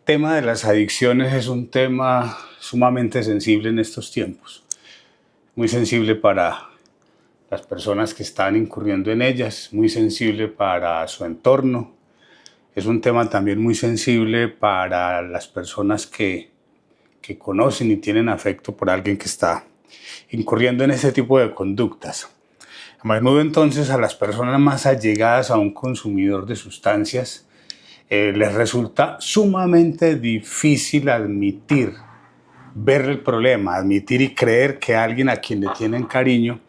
tema de las adicciones es un tema sumamente sensible en estos tiempos. Muy sensible para las personas que están incurriendo en ellas, muy sensible para su entorno. Es un tema también muy sensible para las personas que conocen y tienen afecto por alguien que está incurriendo en ese tipo de conductas. A menudo entonces a las personas más allegadas a un consumidor de sustancias les resulta sumamente difícil admitir, ver el problema, admitir y creer que alguien a quien le tienen cariño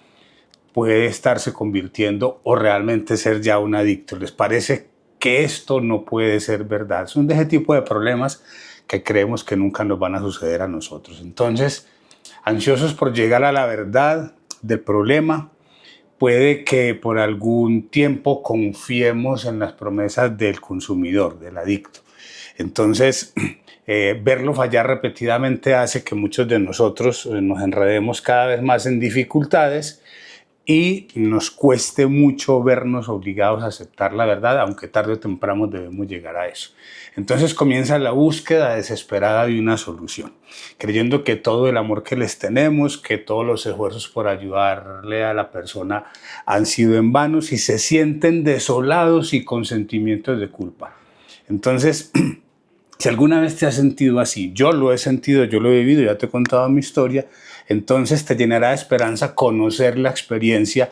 puede estarse convirtiendo o realmente ser ya un adicto. Les parece que esto no puede ser verdad. Son de ese tipo de problemas que creemos que nunca nos van a suceder a nosotros. Entonces, ansiosos por llegar a la verdad del problema, puede que por algún tiempo confiemos en las promesas del consumidor, del adicto. Entonces, verlo fallar repetidamente hace que muchos de nosotros nos enredemos cada vez más en dificultades y nos cueste mucho vernos obligados a aceptar la verdad, aunque tarde o temprano debemos llegar a eso. Entonces comienza la búsqueda desesperada de una solución, creyendo que todo el amor que les tenemos, que todos los esfuerzos por ayudarle a la persona han sido en vano y se sienten desolados y con sentimientos de culpa. Entonces, si alguna vez te has sentido así, yo lo he sentido, yo lo he vivido, ya te he contado mi historia, entonces te llenará de esperanza conocer la experiencia,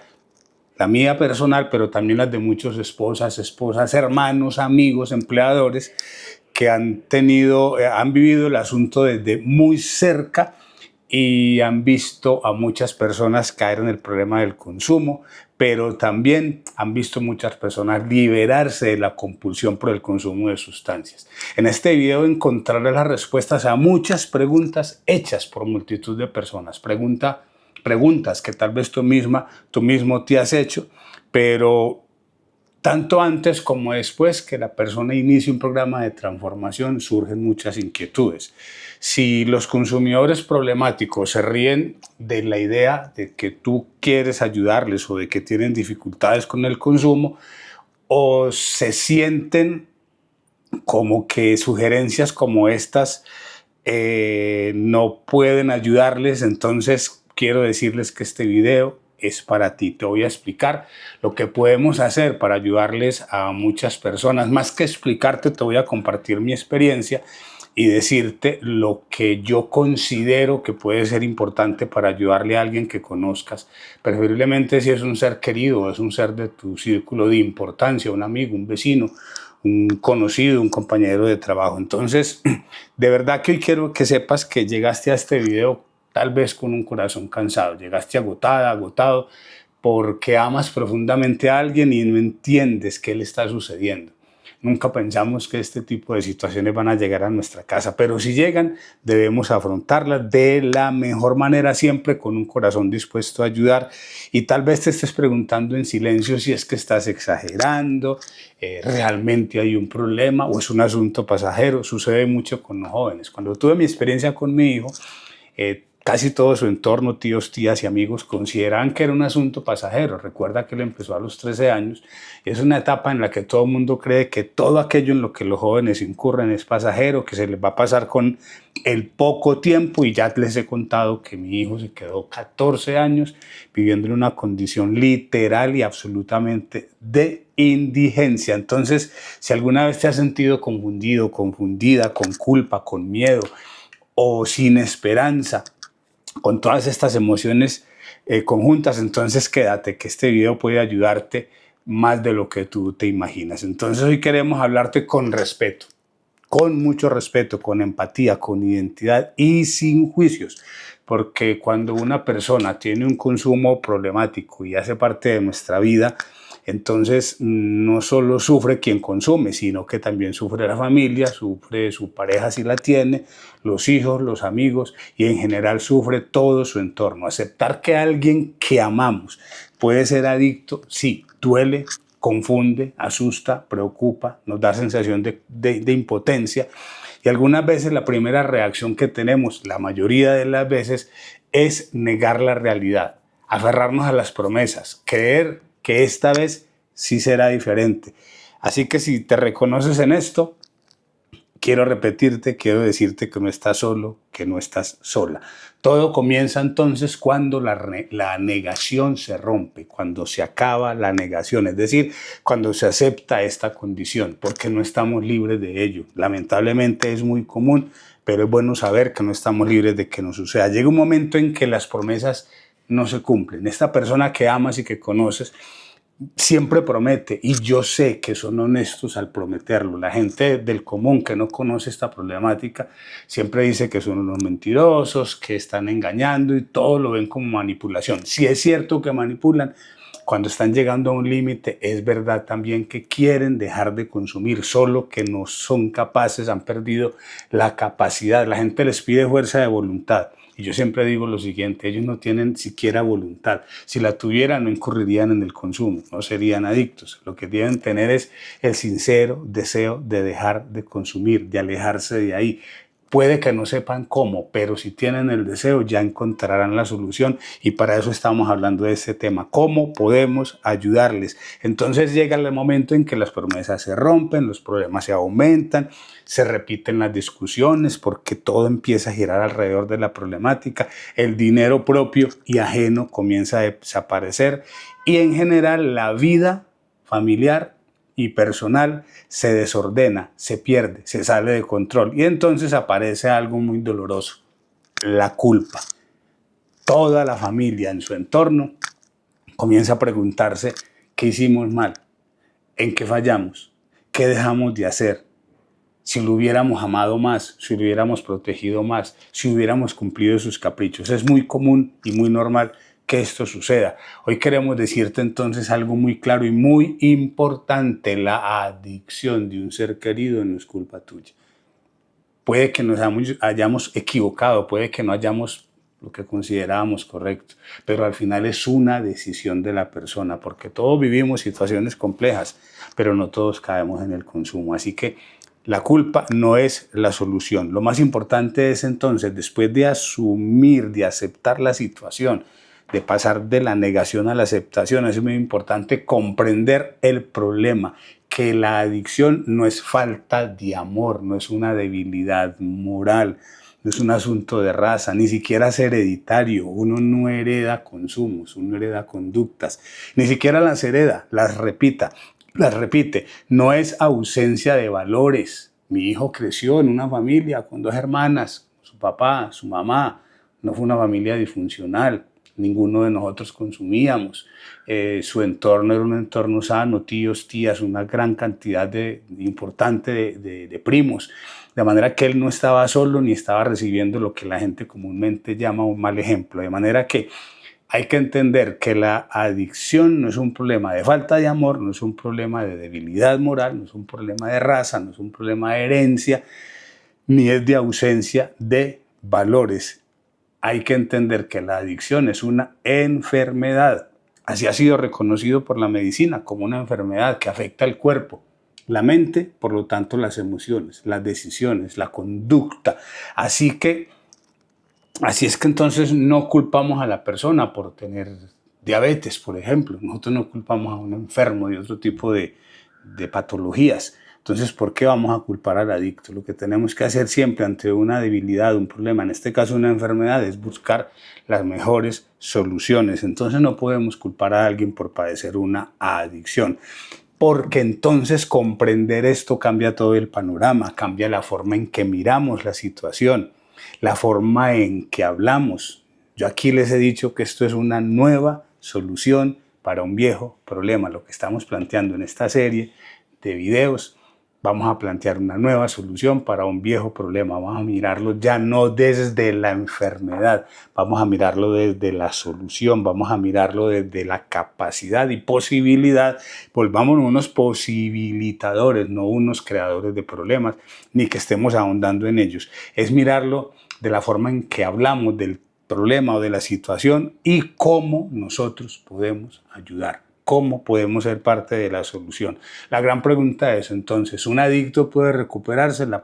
la mía personal, pero también las de muchos esposas, hermanos, amigos, empleadores que han vivido el asunto desde muy cerca y han visto a muchas personas caer en el problema del consumo, pero también han visto muchas personas liberarse de la compulsión por el consumo de sustancias. En este video encontrarás las respuestas a muchas preguntas hechas por multitud de personas. Preguntas que tal vez tú mismo te has hecho, pero tanto antes como después que la persona inicie un programa de transformación surgen muchas inquietudes. Si los consumidores problemáticos se ríen de la idea de que tú quieres ayudarles o de que tienen dificultades con el consumo, o se sienten como que sugerencias como estas no pueden ayudarles, entonces quiero decirles que este video es para ti. Te voy a explicar lo que podemos hacer para ayudarles a muchas personas. Más que explicarte, te voy a compartir mi experiencia y decirte lo que yo considero que puede ser importante para ayudarle a alguien que conozcas, preferiblemente si es un ser querido, es un ser de tu círculo de importancia, un amigo, un vecino, un conocido, un compañero de trabajo. Entonces, de verdad que hoy quiero que sepas que llegaste a este video tal vez con un corazón cansado, llegaste agotado, porque amas profundamente a alguien y no entiendes qué le está sucediendo. Nunca pensamos que este tipo de situaciones van a llegar a nuestra casa, pero si llegan, debemos afrontarlas de la mejor manera, siempre con un corazón dispuesto a ayudar. Y tal vez te estés preguntando en silencio si es que estás exagerando, realmente hay un problema o es un asunto pasajero. Sucede mucho con los jóvenes. Cuando tuve mi experiencia con mi hijo, casi todo su entorno, tíos, tías y amigos, consideraban que era un asunto pasajero. Recuerda que él empezó a los 13 años y es una etapa en la que todo el mundo cree que todo aquello en lo que los jóvenes incurren es pasajero, que se les va a pasar con el poco tiempo, y ya les he contado que mi hijo se quedó 14 años viviendo en una condición literal y absolutamente de indigencia. Entonces, si alguna vez te has sentido confundido, confundida, con culpa, con miedo o sin esperanza, con todas estas emociones conjuntas, entonces quédate, que este video puede ayudarte más de lo que tú te imaginas. Entonces hoy queremos hablarte con respeto, con mucho respeto, con empatía, con identidad y sin juicios, porque cuando una persona tiene un consumo problemático y hace parte de nuestra vida, entonces no solo sufre quien consume, sino que también sufre la familia, sufre su pareja si la tiene, los hijos, los amigos, y en general sufre todo su entorno. Aceptar que alguien que amamos puede ser adicto, sí, duele, confunde, asusta, preocupa, nos da sensación de impotencia, y algunas veces la primera reacción que tenemos, la mayoría de las veces, es negar la realidad, aferrarnos a las promesas, creer que esta vez sí será diferente. Así que si te reconoces en esto, quiero repetirte, quiero decirte que no estás solo, que no estás sola. Todo comienza entonces cuando la negación se rompe, cuando se acaba la negación, es decir, cuando se acepta esta condición, porque no estamos libres de ello. Lamentablemente es muy común, pero es bueno saber que no estamos libres de que nos suceda. Llega un momento en que las promesas no se cumplen. Esta persona que amas y que conoces siempre promete, y yo sé que son honestos al prometerlo. La gente del común que no conoce esta problemática siempre dice que son unos mentirosos, que están engañando, y todo lo ven como manipulación. Si es cierto que manipulan, cuando están llegando a un límite, es verdad también que quieren dejar de consumir, solo que no son capaces, han perdido la capacidad. La gente les pide fuerza de voluntad. Y yo siempre digo lo siguiente, ellos no tienen siquiera voluntad. Si la tuvieran, no incurrirían en el consumo, no serían adictos. Lo que deben tener es el sincero deseo de dejar de consumir, de alejarse de ahí. Puede que no sepan cómo, pero si tienen el deseo ya encontrarán la solución, y para eso estamos hablando de este tema, cómo podemos ayudarles. Entonces llega el momento en que las promesas se rompen, los problemas se aumentan, se repiten las discusiones porque todo empieza a girar alrededor de la problemática, el dinero propio y ajeno comienza a desaparecer, y en general la vida familiar y personal se desordena, se pierde, se sale de control, y entonces aparece algo muy doloroso: la culpa. Toda la familia en su entorno comienza a preguntarse qué hicimos mal, en qué fallamos, qué dejamos de hacer, si lo hubiéramos amado más, si lo hubiéramos protegido más, si hubiéramos cumplido sus caprichos. Es muy común y muy normal que esto suceda. Hoy queremos decirte entonces algo muy claro y muy importante: la adicción de un ser querido no es culpa tuya. Puede que nos hayamos equivocado, puede que no hayamos lo que considerábamos correcto, pero al final es una decisión de la persona, porque todos vivimos situaciones complejas, pero no todos caemos en el consumo. Así que la culpa no es la solución. Lo más importante es entonces, después de asumir, de aceptar la situación, de pasar de la negación a la aceptación, es muy importante comprender el problema, que la adicción no es falta de amor, no es una debilidad moral, no es un asunto de raza, ni siquiera es hereditario. Uno no hereda consumos, uno hereda conductas, ni siquiera las hereda, las repite. No es ausencia de valores. Mi hijo creció en una familia con 2 hermanas, su papá, su mamá, no fue una familia disfuncional. Ninguno de nosotros consumíamos. Su entorno era un entorno sano, tíos, tías, una gran cantidad importante de primos. De manera que él no estaba solo ni estaba recibiendo lo que la gente comúnmente llama un mal ejemplo. De manera que hay que entender que la adicción no es un problema de falta de amor, no es un problema de debilidad moral, no es un problema de raza, no es un problema de herencia, ni es de ausencia de valores. Hay que entender que la adicción es una enfermedad. Así ha sido reconocido por la medicina, como una enfermedad que afecta al cuerpo, la mente, por lo tanto las emociones, las decisiones, la conducta. Así es que entonces no culpamos a la persona por tener diabetes, por ejemplo. Nosotros no culpamos a un enfermo de otro tipo de patologías. Entonces, ¿por qué vamos a culpar al adicto? Lo que tenemos que hacer siempre ante una debilidad, un problema, en este caso una enfermedad, es buscar las mejores soluciones. Entonces no podemos culpar a alguien por padecer una adicción, porque entonces comprender esto cambia todo el panorama, cambia la forma en que miramos la situación, la forma en que hablamos. Yo aquí les he dicho que esto es una nueva solución para un viejo problema. Lo que estamos planteando en esta serie de videos, vamos a plantear una nueva solución para un viejo problema. Vamos a mirarlo ya no desde la enfermedad, vamos a mirarlo desde la solución, vamos a mirarlo desde la capacidad y posibilidad. Volvamos unos posibilitadores, no unos creadores de problemas, ni que estemos ahondando en ellos. Es mirarlo de la forma en que hablamos del problema o de la situación y cómo nosotros podemos ayudar. ¿Cómo podemos ser parte de la solución? La gran pregunta es entonces, ¿un adicto puede recuperarse? La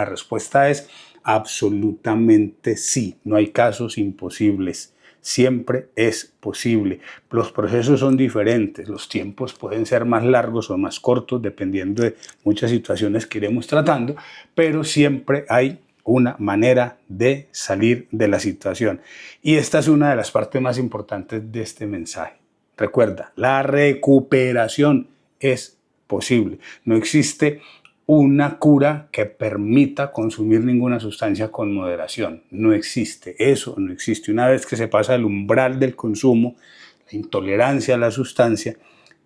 respuesta es absolutamente sí. No hay casos imposibles. siempre es posible. Los procesos son diferentes, los tiempos pueden ser más largos o más cortos dependiendo de muchas situaciones que iremos tratando, pero siempre hay una manera de salir de la situación. Y esta es una de las partes más importantes de este mensaje. Recuerda, la recuperación es posible. No existe una cura que permita consumir ninguna sustancia con moderación. No existe, eso no existe. Una vez que se pasa el umbral del consumo, la intolerancia a la sustancia,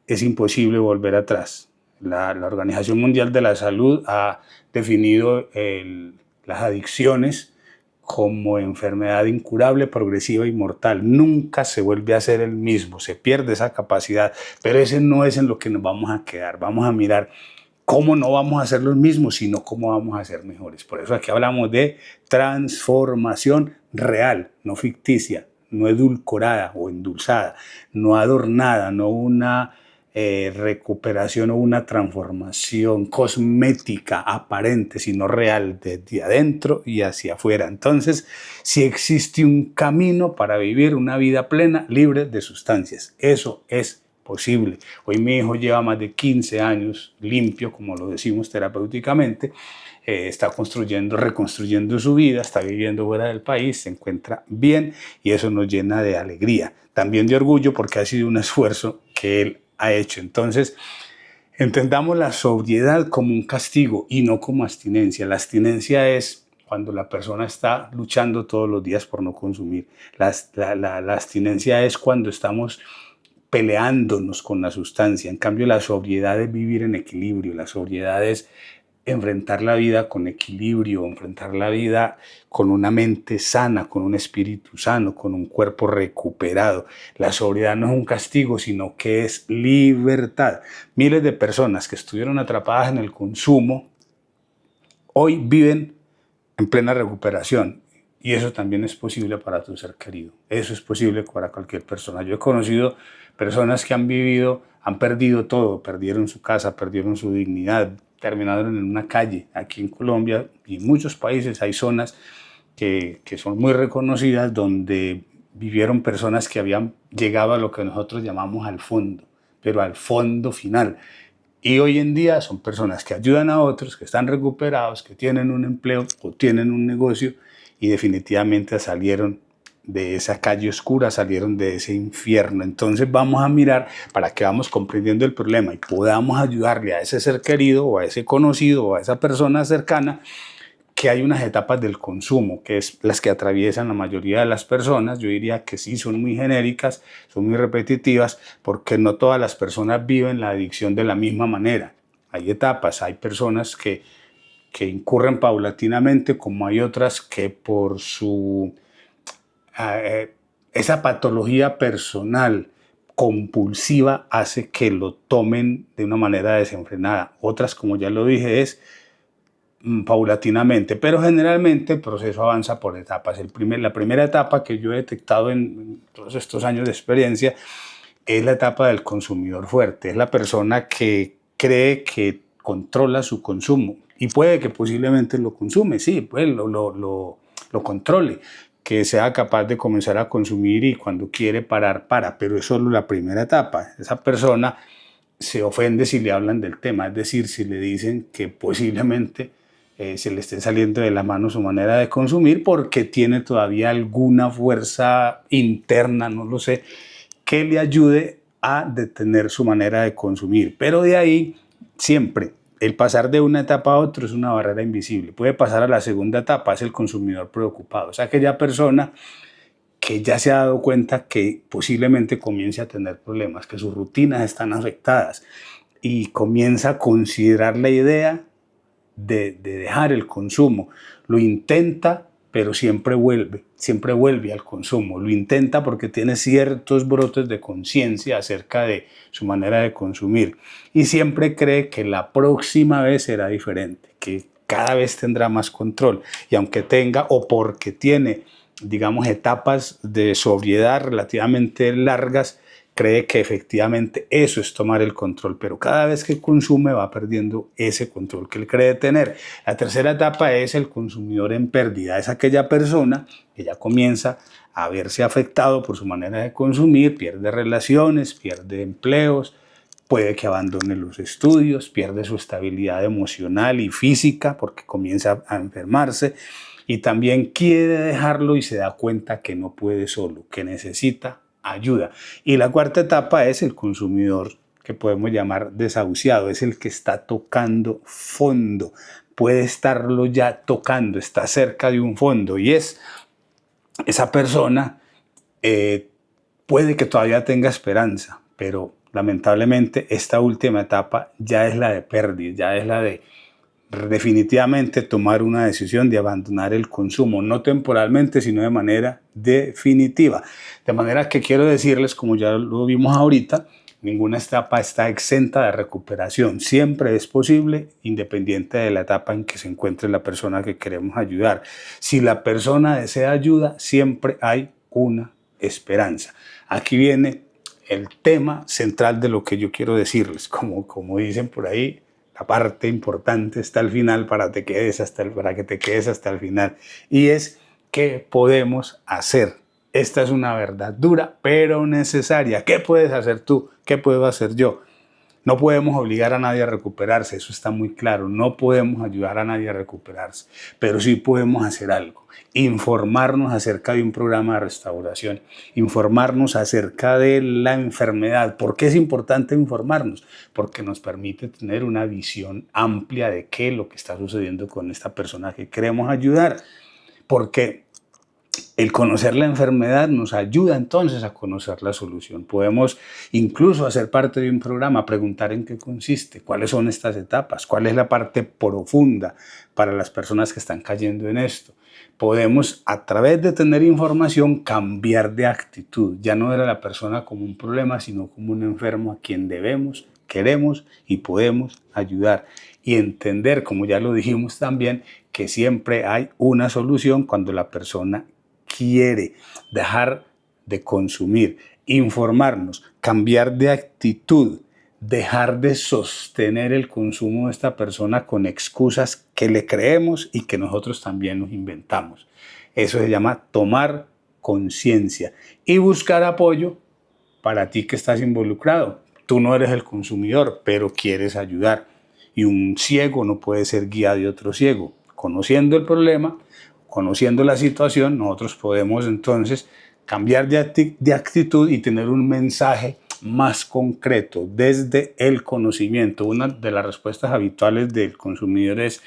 es imposible volver atrás. La Organización Mundial de la Salud ha definido las adicciones como enfermedad incurable, progresiva y mortal. Nunca se vuelve a ser el mismo, se pierde esa capacidad, pero ese no es en lo que nos vamos a quedar. Vamos a mirar cómo no vamos a ser los mismos, sino cómo vamos a ser mejores. Por eso aquí hablamos de transformación real, no ficticia, no edulcorada o endulzada, no adornada, no una recuperación o una transformación cosmética aparente, sino real, desde adentro y hacia afuera. Entonces, si existe un camino para vivir una vida plena, libre de sustancias, eso es posible. Hoy mi hijo lleva más de 15 años limpio, como lo decimos terapéuticamente, está reconstruyendo su vida, está viviendo fuera del país, se encuentra bien y eso nos llena de alegría, también de orgullo porque ha sido un esfuerzo que él ha hecho. Entonces, entendamos la sobriedad como un castigo y no como abstinencia. La abstinencia es cuando la persona está luchando todos los días por no consumir. La abstinencia es cuando estamos peleándonos con la sustancia. En cambio, la sobriedad es vivir en equilibrio. La sobriedad es enfrentar la vida con equilibrio, enfrentar la vida con una mente sana, con un espíritu sano, con un cuerpo recuperado. La sobriedad no es un castigo, sino que es libertad. Miles de personas que estuvieron atrapadas en el consumo hoy viven en plena recuperación. Y eso también es posible para tu ser querido. Eso es posible para cualquier persona. Yo he conocido personas que han perdido todo, perdieron su casa, perdieron su dignidad, terminaron en una calle. Aquí en Colombia y en muchos países hay zonas que son muy reconocidas donde vivieron personas que habían llegado a lo que nosotros llamamos al fondo, pero al fondo final. Y hoy en día son personas que ayudan a otros, que están recuperados, que tienen un empleo o tienen un negocio y definitivamente salieron de esa calle oscura, salieron de ese infierno. Entonces vamos a mirar para que vamos comprendiendo el problema y podamos ayudarle a ese ser querido o a ese conocido o a esa persona cercana, que hay unas etapas del consumo, que es las que atraviesan la mayoría de las personas. Yo diría que sí, son muy genéricas, son muy repetitivas, porque no todas las personas viven la adicción de la misma manera. Hay etapas, hay personas que incurren paulatinamente, como hay otras que por esa patología personal compulsiva hace que lo tomen de una manera desenfrenada. Otras, como ya lo dije, es paulatinamente, pero generalmente el proceso avanza por etapas. La primera etapa que yo he detectado en todos estos años de experiencia es la etapa del consumidor fuerte. Es la persona que cree que controla su consumo y puede que posiblemente lo consume, sí, pues lo controle, que sea capaz de comenzar a consumir y cuando quiere parar, para, pero es solo la primera etapa. Esa persona se ofende si le hablan del tema, es decir, si le dicen que posiblemente se le esté saliendo de la mano su manera de consumir porque tiene todavía alguna fuerza interna, no lo sé, que le ayude a detener su manera de consumir. Pero de ahí siempre el pasar de una etapa a otra es una barrera invisible. Puede pasar a la segunda etapa, es el consumidor preocupado. O sea, aquella persona que ya se ha dado cuenta que posiblemente comience a tener problemas, que sus rutinas están afectadas y comienza a considerar la idea de dejar el consumo. Lo intenta, pero siempre vuelve al consumo. Lo intenta porque tiene ciertos brotes de conciencia acerca de su manera de consumir y siempre cree que la próxima vez será diferente, que cada vez tendrá más control y aunque tenga o porque tiene, digamos, etapas de sobriedad relativamente largas, cree que efectivamente eso es tomar el control, pero cada vez que consume va perdiendo ese control que él cree tener. La tercera etapa es el consumidor en pérdida, es aquella persona que ya comienza a verse afectado por su manera de consumir, pierde relaciones, pierde empleos, puede que abandone los estudios, pierde su estabilidad emocional y física porque comienza a enfermarse y también quiere dejarlo y se da cuenta que no puede solo, que necesita ayuda. Y la cuarta etapa es el consumidor que podemos llamar desahuciado, es el que está tocando fondo, puede estarlo ya tocando, está cerca de un fondo y es esa persona puede que todavía tenga esperanza, pero lamentablemente esta última etapa ya es la de pérdida, ya es la de definitivamente tomar una decisión de abandonar el consumo, no temporalmente, sino de manera definitiva. De manera que quiero decirles, como ya lo vimos ahorita, ninguna etapa está exenta de recuperación. Siempre es posible, independiente de la etapa en que se encuentre la persona que queremos ayudar. Si la persona desea ayuda, siempre hay una esperanza. Aquí viene el tema central de lo que yo quiero decirles. Como dicen por ahí, la parte importante está al final para que te quedes hasta el final. Y es qué podemos hacer. Esta es una verdad dura, pero necesaria. ¿Qué puedes hacer tú? ¿Qué puedo hacer yo? No podemos obligar a nadie a recuperarse, eso está muy claro. No podemos ayudar a nadie a recuperarse, pero sí podemos hacer algo. Informarnos acerca de un programa de restauración, informarnos acerca de la enfermedad. ¿Por qué es importante informarnos? Porque nos permite tener una visión amplia de qué es lo que está sucediendo con esta persona que queremos ayudar. Porque el conocer la enfermedad nos ayuda entonces a conocer la solución. Podemos incluso hacer parte de un programa, preguntar en qué consiste, cuáles son estas etapas, cuál es la parte profunda para las personas que están cayendo en esto. Podemos, a través de tener información, cambiar de actitud. Ya no ver a la persona como un problema, sino como un enfermo a quien debemos, queremos y podemos ayudar. Y entender, como ya lo dijimos también, que siempre hay una solución cuando la persona quiere dejar de consumir, informarnos, cambiar de actitud, dejar de sostener el consumo de esta persona con excusas que le creemos y que nosotros también nos inventamos. Eso se llama tomar conciencia y buscar apoyo para ti que estás involucrado. Tú no eres el consumidor, pero quieres ayudar. Y un ciego no puede ser guía de otro ciego. Conociendo el problema, conociendo la situación, nosotros podemos entonces cambiar de actitud y tener un mensaje más concreto desde el conocimiento. Una de las respuestas habituales del consumidor es: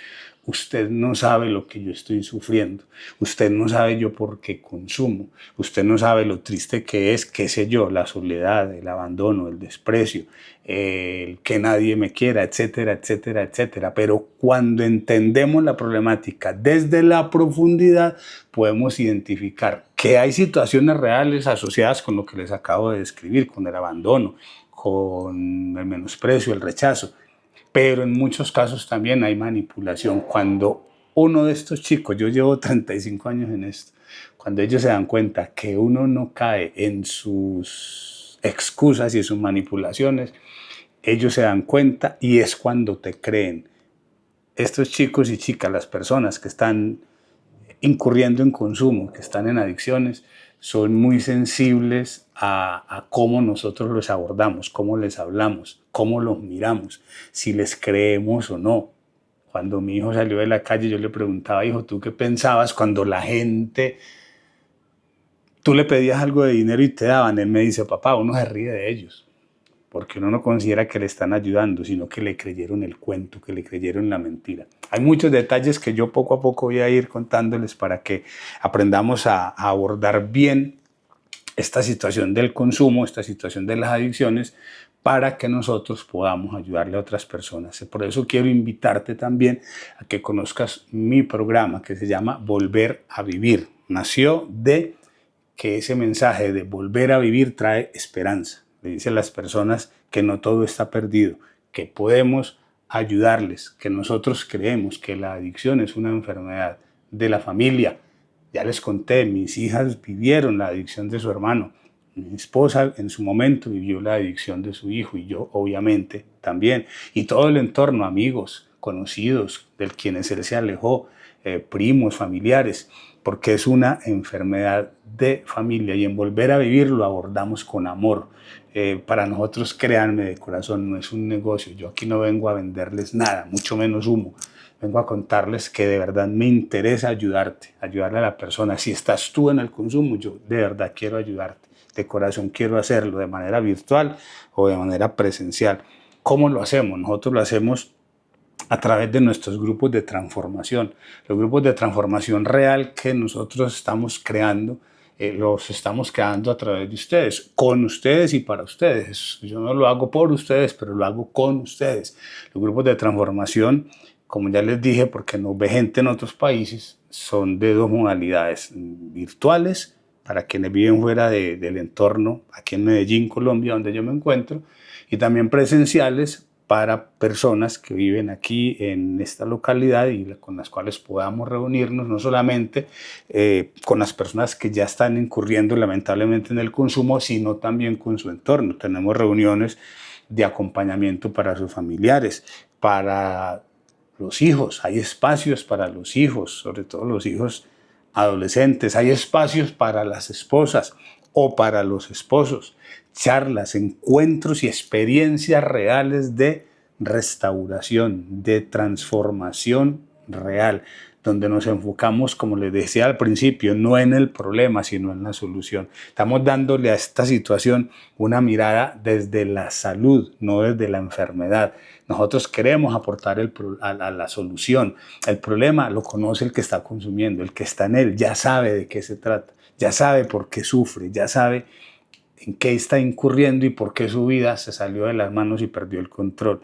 usted no sabe lo que yo estoy sufriendo, usted no sabe yo por qué consumo, usted no sabe lo triste que es, qué sé yo, la soledad, el abandono, el desprecio, el que nadie me quiera, etcétera, etcétera, etcétera. Pero cuando entendemos la problemática desde la profundidad, podemos identificar que hay situaciones reales asociadas con lo que les acabo de describir, con el abandono, con el menosprecio, el rechazo. Pero en muchos casos también hay manipulación. Cuando uno de estos chicos, yo llevo 35 años en esto, cuando ellos se dan cuenta que uno no cae en sus excusas y en sus manipulaciones, ellos se dan cuenta y es cuando te creen. Estos chicos y chicas, las personas que están incurriendo en consumo, que están en adicciones, son muy sensibles a cómo nosotros los abordamos, cómo les hablamos, cómo los miramos, si les creemos o no. Cuando mi hijo salió de la calle, yo le preguntaba: hijo, ¿tú qué pensabas cuando la gente, tú le pedías algo de dinero y te daban? Él me dice: papá, uno se ríe de ellos, porque uno no considera que le están ayudando, sino que le creyeron el cuento, que le creyeron la mentira. Hay muchos detalles que yo poco a poco voy a ir contándoles para que aprendamos a abordar bien esta situación del consumo, esta situación de las adicciones, para que nosotros podamos ayudarle a otras personas. Por eso quiero invitarte también a que conozcas mi programa que se llama Volver a Vivir. Nació de que ese mensaje de volver a vivir trae esperanza. Le dice a las personas que no todo está perdido, que podemos ayudarles, que nosotros creemos que la adicción es una enfermedad de la familia. Ya les conté, mis hijas vivieron la adicción de su hermano. Mi esposa en su momento vivió la adicción de su hijo y yo obviamente también. Y todo el entorno, amigos, conocidos, de quienes él se alejó, primos, familiares, porque es una enfermedad de familia y en Volver a Vivir lo abordamos con amor. Para nosotros, créanme de corazón, no es un negocio. Yo aquí no vengo a venderles nada, mucho menos humo. Vengo a contarles que de verdad me interesa ayudarte, ayudarle a la persona. Si estás tú en el consumo, yo de verdad quiero ayudarte. De corazón quiero hacerlo de manera virtual o de manera presencial. ¿Cómo lo hacemos? Nosotros lo hacemos a través de nuestros grupos de transformación. Los grupos de transformación real que nosotros estamos creando, los estamos creando a través de ustedes, con ustedes y para ustedes. Yo no lo hago por ustedes, pero lo hago con ustedes. Los grupos de transformación, como ya les dije, porque nos ve gente en otros países, son de dos modalidades: virtuales, para quienes viven fuera del entorno, aquí en Medellín, Colombia, donde yo me encuentro, y también presenciales para personas que viven aquí en esta localidad y con las cuales podamos reunirnos, no solamente con las personas que ya están incurriendo lamentablemente en el consumo, sino también con su entorno. Tenemos reuniones de acompañamiento para sus familiares, para los hijos, hay espacios para los hijos, sobre todo los hijos adolescentes, hay espacios para las esposas o para los esposos, charlas, encuentros y experiencias reales de restauración, de transformación real, donde nos enfocamos, como les decía al principio, no en el problema, sino en la solución. Estamos dándole a esta situación una mirada desde la salud, no desde la enfermedad. Nosotros queremos aportar a la solución. El problema lo conoce el que está consumiendo, el que está en él, ya sabe de qué se trata, ya sabe por qué sufre, ya sabe en qué está incurriendo y por qué su vida se salió de las manos y perdió el control.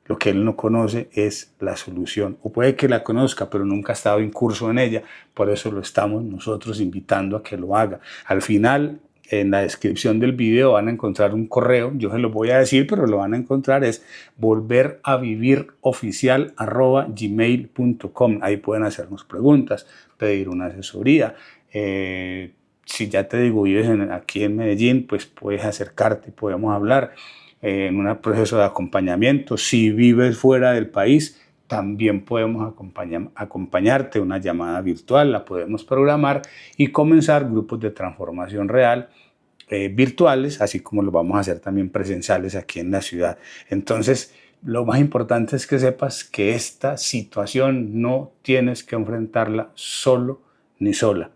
Lo que él no conoce es la solución, o puede que la conozca, pero nunca ha estado incurso en ella. Por eso lo estamos nosotros invitando a que lo haga. Al final, en la descripción del video van a encontrar un correo, yo se lo voy a decir, pero lo van a encontrar, es volveraviviroficial@gmail.com. Ahí pueden hacernos preguntas, pedir una asesoría. Si ya te digo, vives aquí en Medellín, pues puedes acercarte y podemos hablar en un proceso de acompañamiento. Si vives fuera del país, también podemos acompañarte, una llamada virtual, la podemos programar y comenzar grupos de transformación real virtuales, así como lo vamos a hacer también presenciales aquí en la ciudad. Entonces, lo más importante es que sepas que esta situación no tienes que enfrentarla solo ni sola.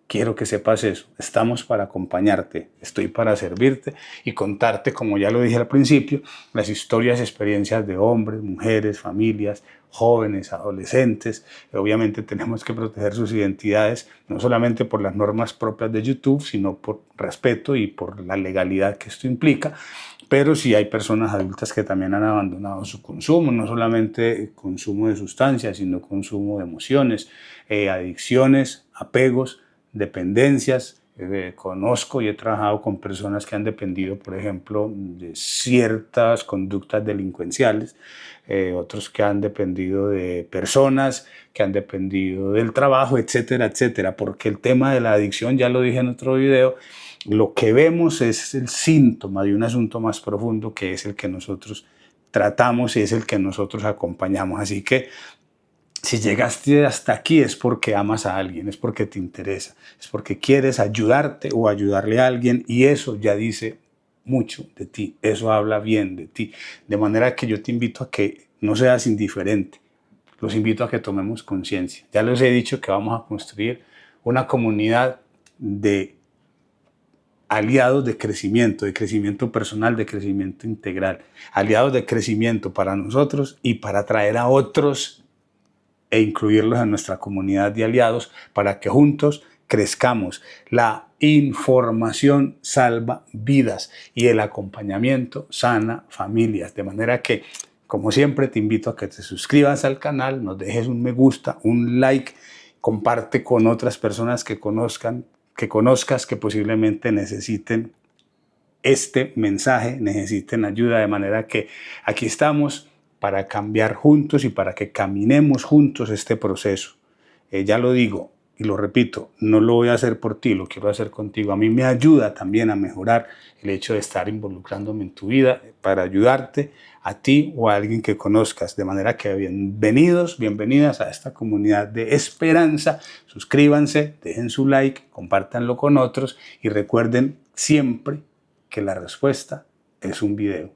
Quiero que sepas eso. Estamos para acompañarte, estoy para servirte y contarte, como ya lo dije al principio, las historias y experiencias de hombres, mujeres, familias, jóvenes, adolescentes. Obviamente tenemos que proteger sus identidades, no solamente por las normas propias de YouTube, sino por respeto y por la legalidad que esto implica. Pero sí hay personas adultas que también han abandonado su consumo, no solamente consumo de sustancias, sino consumo de emociones, adicciones, apegos, dependencias. Conozco y he trabajado con personas que han dependido, por ejemplo, de ciertas conductas delincuenciales, otros que han dependido de personas, que han dependido del trabajo, etcétera, etcétera. Porque el tema de la adicción, ya lo dije en otro video, lo que vemos es el síntoma de un asunto más profundo, que es el que nosotros tratamos y es el que nosotros acompañamos. Así que si llegaste hasta aquí es porque amas a alguien, es porque te interesa, es porque quieres ayudarte o ayudarle a alguien, y eso ya dice mucho de ti, eso habla bien de ti. De manera que yo te invito a que no seas indiferente, los invito a que tomemos conciencia. Ya les he dicho que vamos a construir una comunidad de aliados de crecimiento personal, de crecimiento integral, aliados de crecimiento para nosotros y para atraer a otros e incluirlos en nuestra comunidad de aliados para que juntos crezcamos. La información salva vidas y el acompañamiento sana familias. De manera que, como siempre, te invito a que te suscribas al canal, nos dejes un me gusta, un like, comparte con otras personas que conozcas que posiblemente necesiten este mensaje, necesiten ayuda, de manera que aquí estamos para cambiar juntos y para que caminemos juntos este proceso. Ya lo digo, y lo repito, no lo voy a hacer por ti, lo quiero hacer contigo. A mí me ayuda también a mejorar el hecho de estar involucrándome en tu vida para ayudarte a ti o a alguien que conozcas. De manera que bienvenidos, bienvenidas a esta comunidad de esperanza. Suscríbanse, dejen su like, compártanlo con otros y recuerden siempre que la respuesta es un video.